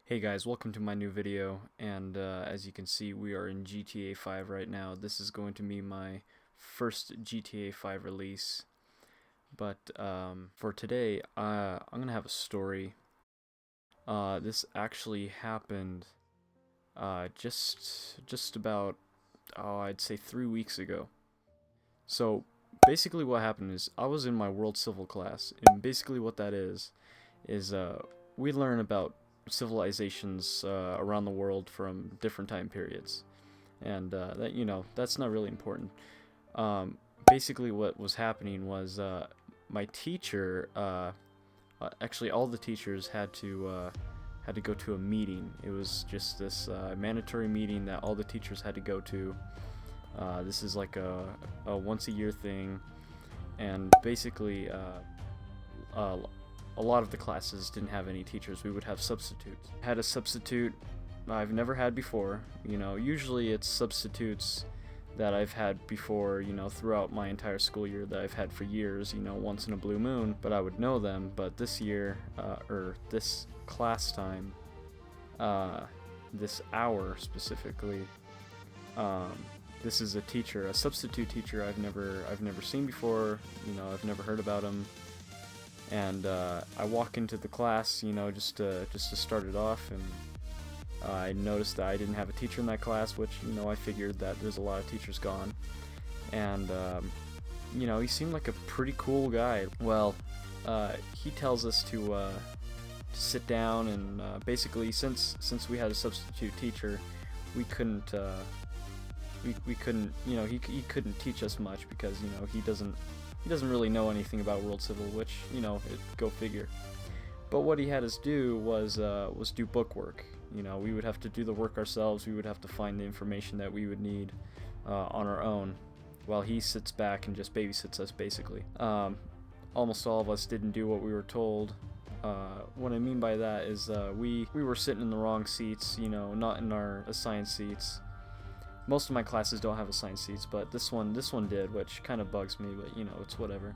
Hey guys, welcome to my new video, and as you can see we are in GTA 5 right now. This is going to be my first GTA 5 release, but for today I'm going to have a story. This actually happened just about, I'd say 3 weeks ago. So basically what happened is I was in my World Civil class, and basically what that is we learn about civilizations around the world from different time periods, and that's not really important. Basically, what was happening was my teacher, actually, all the teachers had to go to a meeting. It was just this mandatory meeting that all the teachers had to go to. This is like a once a year thing, and basically a lot of the classes didn't have any teachers. We would have substitutes. Had a substitute I've never had before. Usually it's substitutes that I've had before, throughout my entire school year that I've had for years, once in a blue moon, but I would know them. But this year, or this class time, this hour specifically, this is a substitute teacher I've never seen before. I've never heard about him. And I walk into the class, just to start it off, and I noticed that I didn't have a teacher in that class, which, I figured that there's a lot of teachers gone. And, he seemed like a pretty cool guy. Well, he tells us to sit down, and basically, since we had a substitute teacher, we couldn't, we couldn't, he couldn't teach us much because, he doesn't really know anything about World Civil, which, go figure. But what he had us do was do book work. We would have to do the work ourselves. We would have to find the information that we would need on our own, while he sits back and just babysits us, basically. Almost all of us didn't do what we were told. What I mean by that is we were sitting in the wrong seats, not in our assigned seats. Most of my classes don't have assigned seats, but this one did, which kind of bugs me, but it's whatever.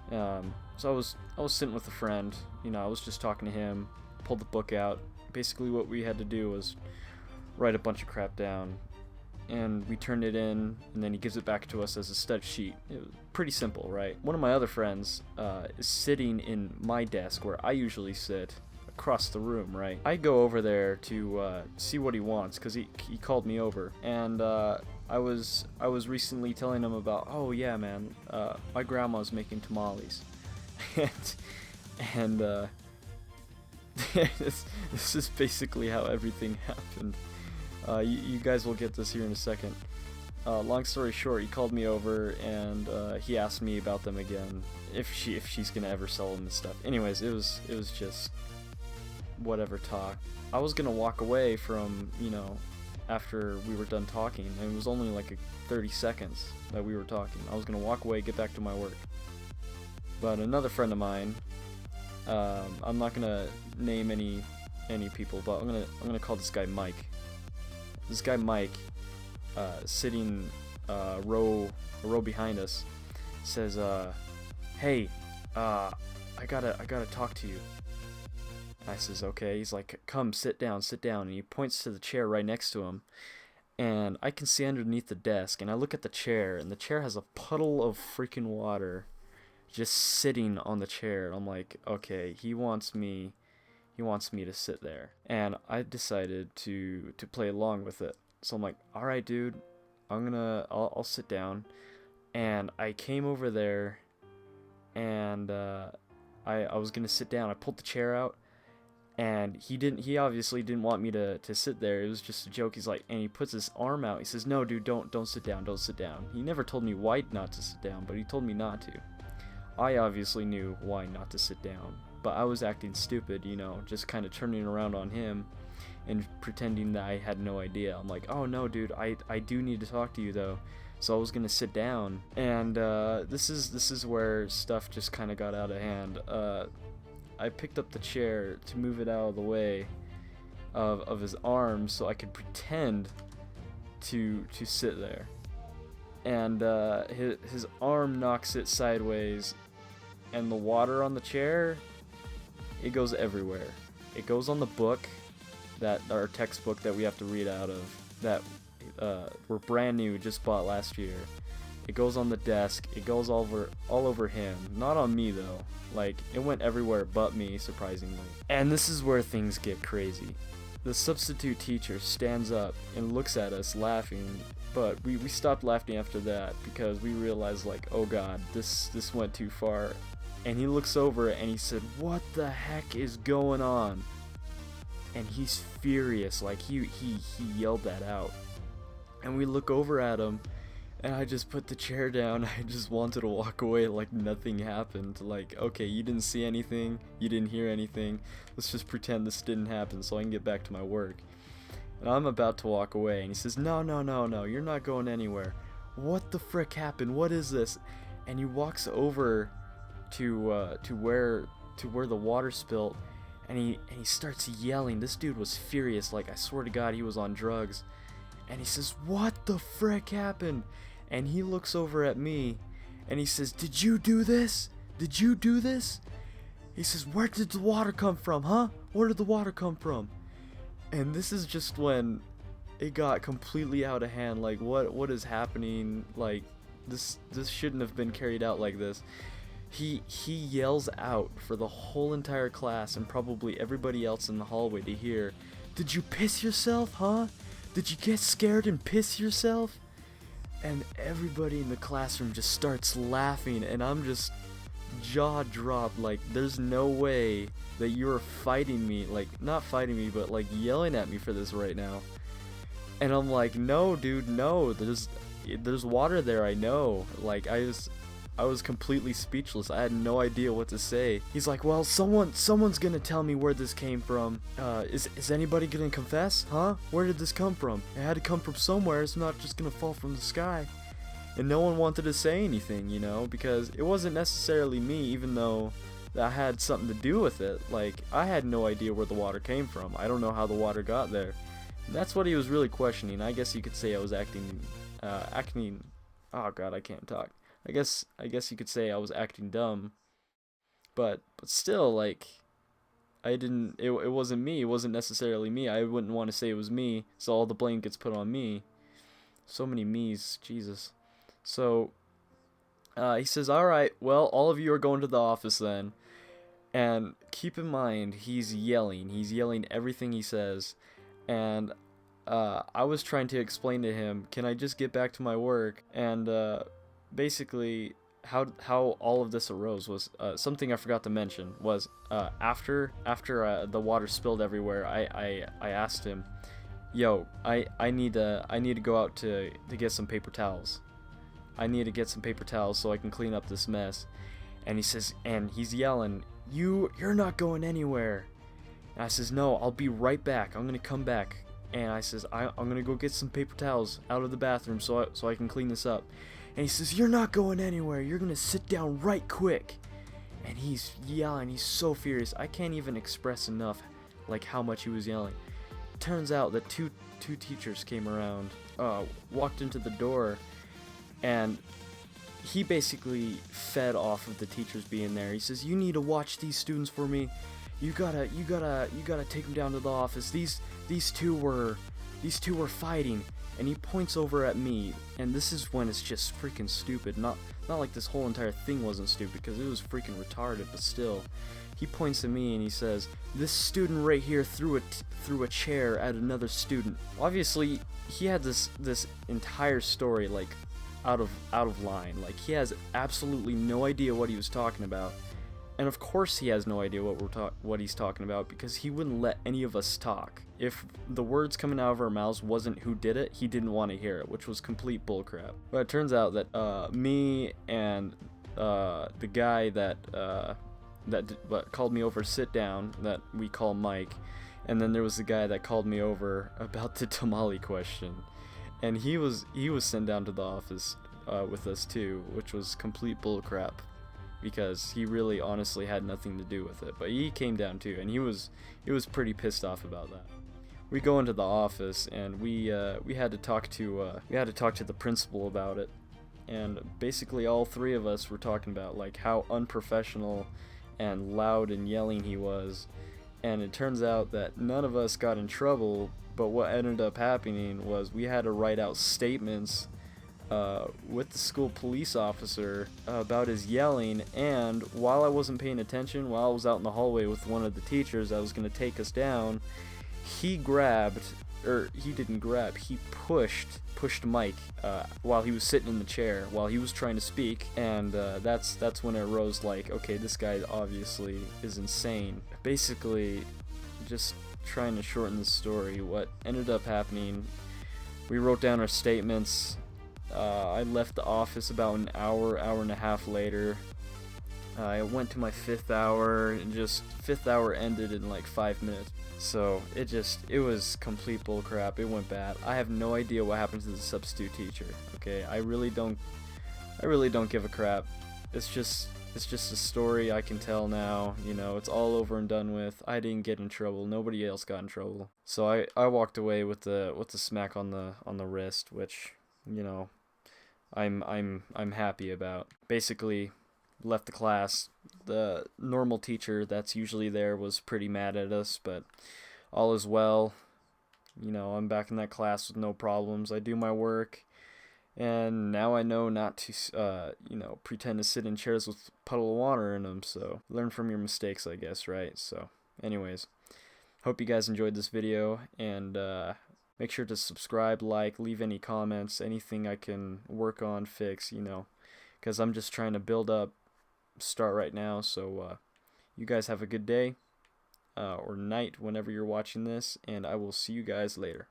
So I was sitting with a friend, I was just talking to him, pulled the book out. Basically what we had to do was write a bunch of crap down, and we turned it in, and then he gives it back to us as a stud sheet. It was pretty simple, right? One of my other friends is sitting in my desk where I usually sit, across the room, right? I go over there to see what he wants, because he called me over, and I was recently telling him about, oh yeah man, my grandma's making tamales. and this is basically how everything happened. You guys will get this here in a second. Long story short, he called me over, and he asked me about them again, if she's gonna ever sell them and stuff. Anyways, it was just whatever talk. I was gonna walk away from, after we were done talking, and it was only like 30 seconds that we were talking. I was gonna walk away, get back to my work. But another friend of mine, I'm not gonna name any people, but I'm gonna call this guy Mike. This guy Mike, sitting a row behind us, says, "Hey, I gotta talk to you." I says, okay. He's like, come, sit down, and he points to the chair right next to him, and I can see underneath the desk, and I look at the chair, and the chair has a puddle of freaking water just sitting on the chair. I'm like, okay, he wants me to sit there, and I decided to play along with it. So I'm like, all right, dude, I'll sit down. And I came over there, and I was gonna sit down. I pulled the chair out, and he obviously didn't want me to sit there. It was just a joke. He's like, and he puts his arm out. He says, no dude, don't sit down, don't sit down. He never told me why not to sit down, but he told me not to. I obviously knew why not to sit down, but I was acting stupid, just kind of turning around on him and pretending that I had no idea. I'm like, oh no dude, I do need to talk to you though. So I was gonna sit down, and this is where stuff just kind of got out of hand. I picked up the chair to move it out of the way of his arm so I could pretend to sit there. And his arm knocks it sideways, and the water on the chair, it goes everywhere. it goes on the book, that our textbook that we have to read out of, that we're brand new, just bought last year. It goes on the desk. It goes all over him. Not on me though. Like, it went everywhere but me, surprisingly. And this is where things get crazy. The substitute teacher stands up and looks at us laughing, but we stopped laughing after that because we realized, like, oh god, this went too far. And he looks over and he said, "What the heck is going on?" And he's furious, like he yelled that out. And we look over at him, and I just put the chair down. I just wanted to walk away like nothing happened. Like, okay, you didn't see anything, you didn't hear anything. Let's just pretend this didn't happen so I can get back to my work. And I'm about to walk away, and he says, no, you're not going anywhere. What the frick happened? What is this? And he walks over to where the water spilled, and he starts yelling. This dude was furious, like I swear to God he was on drugs. And he says, "What the frick happened?" And he looks over at me and he says, "Did you do this? Did you do this?" He says, "Where did the water come from, huh? Where did the water come from?" And this is just when it got completely out of hand. Like, what is happening? Like, this shouldn't have been carried out like this. He yells out for the whole entire class and probably everybody else in the hallway to hear, "Did you piss yourself, huh? Did you get scared and piss yourself?" And everybody in the classroom just starts laughing, and I'm just jaw dropped, like, there's no way that you're fighting me, like, not fighting me, but like yelling at me for this right now. And I'm like, no dude, no, there's water there, I know. Like, I was completely speechless. I had no idea what to say. He's like, "Well, someone's gonna tell me where this came from. Is anybody gonna confess? Huh? Where did this come from? It had to come from somewhere. It's not just gonna fall from the sky." And no one wanted to say anything, you know, because it wasn't necessarily me, even though that had something to do with it. Like, I had no idea where the water came from. I don't know how the water got there. And that's what he was really questioning. I guess you could say I was acting. Oh god, I can't talk. I guess you could say I was acting dumb, but still, like, it wasn't me. It wasn't necessarily me. I wouldn't want to say it was me, so all the blame gets put on me. So many me's, Jesus. So he says, "All right, well, all of you are going to the office then." And keep in mind, he's yelling everything he says, and I was trying to explain to him, can I just get back to my work? And basically, how all of this arose was something I forgot to mention was after the water spilled everywhere. I asked him, "Yo, I need to go out to get some paper towels. I need to get some paper towels so I can clean up this mess." And he says, and he's yelling, "You're not going anywhere." And I says, "No, I'll be right back. I'm gonna come back." And I says, I'm gonna go get some paper towels out of the bathroom so I can clean this up. And he says, "You're not going anywhere. You're gonna sit down right quick." And he's yelling. He's so furious. I can't even express enough, like, how much he was yelling. Turns out that two teachers came around, walked into the door, and he basically fed off of the teachers being there. He says, "You need to watch these students for me. You gotta take them down to the office. These two were fighting." And he points over at me, and this is when it's just freaking stupid. Not like this whole entire thing wasn't stupid, because it was freaking retarded, but still. He points at me and he says, "This student right here threw a chair at another student." Obviously, he had this entire story, like, out of line. Like, he has absolutely no idea what he was talking about. And of course he has no idea what he's talking about, because he wouldn't let any of us talk. If the words coming out of our mouths wasn't who did it, he didn't want to hear it, which was complete bullcrap. But it turns out that me and the guy that called me over to sit down, that we call Mike, and then there was the guy that called me over about the tamale question, and he was sent down to the office with us too, which was complete bullcrap, because he really honestly had nothing to do with it. But he came down too, and he was pretty pissed off about that. We go into the office, and we had to talk to the principal about it, and basically all three of us were talking about, like, how unprofessional and loud and yelling he was, And it turns out that none of us got in trouble, but what ended up happening was we had to write out statements with the school police officer about his yelling. And while I wasn't paying attention, while I was out in the hallway with one of the teachers that was going to take us down, he grabbed, or he didn't grab, he pushed Mike while he was sitting in the chair while he was trying to speak. And that's when it arose, like, okay, this guy obviously is insane. Basically, just trying to shorten the story, what ended up happening, we wrote down our statements. I left the office about an hour and a half later. I went to my 5th hour, and just 5th hour ended in like 5 minutes. So it was complete bullcrap. It went bad. I have no idea what happened to the substitute teacher. Okay, I really don't give a crap. It's just a story I can tell now. You know, it's all over and done with. I didn't get in trouble. Nobody else got in trouble. So I walked away with the smack on the wrist, which, you know, I'm happy about. Basically, left the class. The normal teacher that's usually there was pretty mad at us, but all is well. You know, I'm back in that class with no problems. I do my work, and now I know not to, pretend to sit in chairs with a puddle of water in them. So learn from your mistakes, I guess, right? So, anyways, hope you guys enjoyed this video, and make sure to subscribe, like, leave any comments, anything I can work on, fix, you know, because I'm just trying to start right now. So you guys have a good day or night whenever you're watching this, and I will see you guys later.